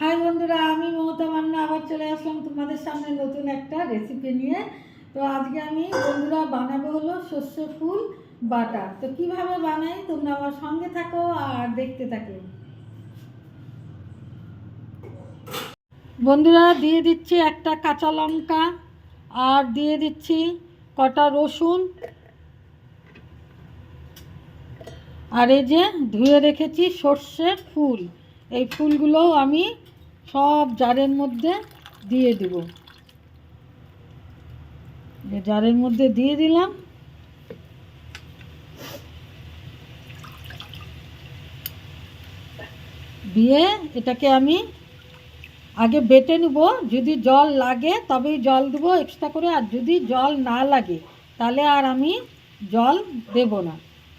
High বন্ধুরা, আমি মমতা মান্না আবার চলে আসলাম তোমাদের সামনে নতুন একটা রেসিপি নিয়ে। তো আজকে আমি বন্ধুরা বানাবো হলো সর্ষে ফুল বাটা। তো কিভাবে বানাই তোমরা আমার সঙ্গে থাকো আর দেখতে থাকো। বন্ধুরা দিয়ে দিচ্ছি একটা কাঁচা লঙ্কা, আর দিয়ে দিচ্ছি কটা রসুন, আর এই যে ধুয়ে রেখেছি সর্ষের ফুল। এই ফুলগুলো আমি সব জারের মধ্যে দিয়ে দেব। জারের মধ্যে দিয়ে দিলাম। দিয়ে এটাকে আমি আগে বেটে নেব। যদি জল লাগে তবেই জল দেবো এক্সট্রা করে, আর যদি জল না লাগে তাহলে আর আমি জল দেব না।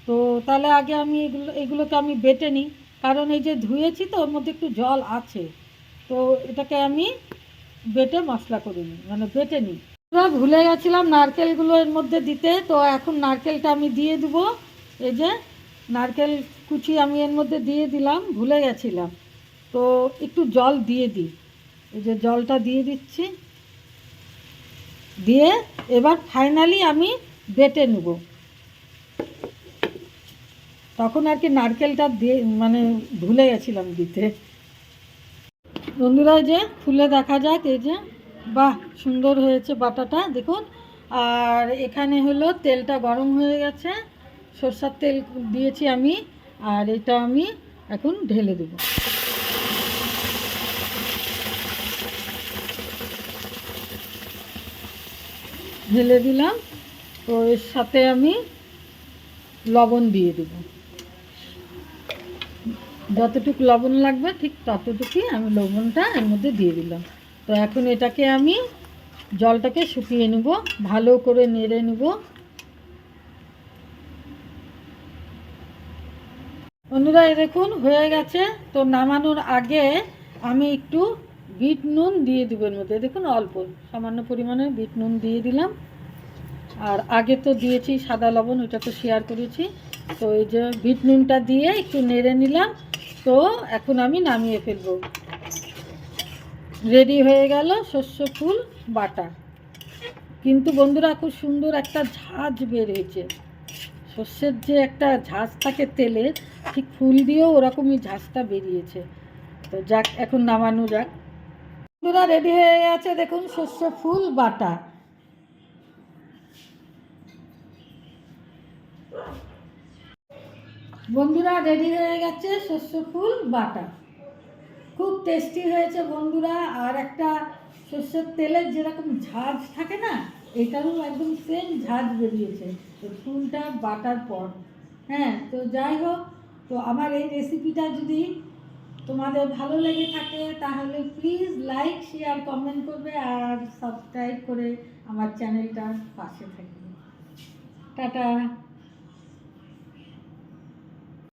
তো তাহলে আগে আমি এগুলোকে আমি বেটে নিই, কারণ এই যে ধুয়েছি তো ওর মধ্যে একটু জল আছে। তো এটাকে আমি বেটে মশলা করে নিই, মানে বেটে নিই। ভুলে গেছিলাম নারকেলগুলো এর মধ্যে দিতে, তো এখন নারকেলটা আমি দিয়ে দেবো। এই যে নারকেল কুচি আমি এর মধ্যে দিয়ে দিলাম, ভুলে গেছিলাম। তো একটু জল দিয়ে দিই, এই যে জলটা দিয়ে দিচ্ছি। দিয়ে এবার ফাইনালি আমি বেটে নেব। তখন আর কি নারকেলটা দিয়ে মানে ভুলে গেছিলাম দিতে। বন্ধুরা যে খুলে দেখা যাক, এই যে বাহ সুন্দর হয়েছে বাটাটা দেখুন। আর এখানে হলো তেলটা গরম হয়ে গেছে, সরষের তেল দিয়েছি আমি। আর এটা আমি এখন ঢেলে দেব। ঢেলে দিলাম। তো এর সাথে আমি লবণ দিয়ে দেব, যতটুকু লবণ লাগবে ঠিক ততটুকুই আমি লবণটা এর মধ্যে দিয়ে দিলাম। তো এখন এটাকে আমি জলটাকে শুকিয়ে নেব, ভালো করে নেড়ে নেব। বন্ধুরা এই দেখুন হয়ে গেছে। তো নামানোর আগে আমি একটু বিট নুন দিয়ে দেবো এর মধ্যে। দেখুন অল্প সামান্য পরিমাণে বিট নুন দিয়ে দিলাম। আর আগে তো দিয়েছি সাদা লবণ, ওটা তো শেয়ার করেছি। তো এই যে বিট নুনটা দিয়ে একটু নেড়ে নিলাম। তো এখন আমি নামিয়ে ফেলবো। রেডি হয়ে গেল সর্ষে ফুল বাটা। কিন্তু বন্ধুরা খুব সুন্দর একটা ঝাঁঝ বের হয়েছে। সর্ষের যে একটা ঝাঁঝ থাকে তেলের, ঠিক ফুল দিয়েও ওরকমই ঝাঁঝটা বেরিয়েছে। তো যাক, এখন নামানো যাক। বন্ধুরা রেডি হয়ে গেছে দেখুন সর্ষে ফুল বাটা। বন্ধুরা রেডি হয়ে গেছে সর্ষে ফুল বাটা। খুব টেস্টি হয়েছে বন্ধুরা। আর একটা সর্ষের তেলের যেরকম ঝাঁঝ থাকে না, এটারও একদম সেম ঝাঁঝ বেরিয়েছে তো ফুলটা বাটার পর। হ্যাঁ, তো যাই হোক, তো আমার এই রেসিপিটা যদি তোমাদের ভালো লেগে থাকে তাহলে প্লিজ লাইক শেয়ার কমেন্ট করবে, আর সাবস্ক্রাইব করে আমার চ্যানেলটার পাশে থাকবে। টাটা।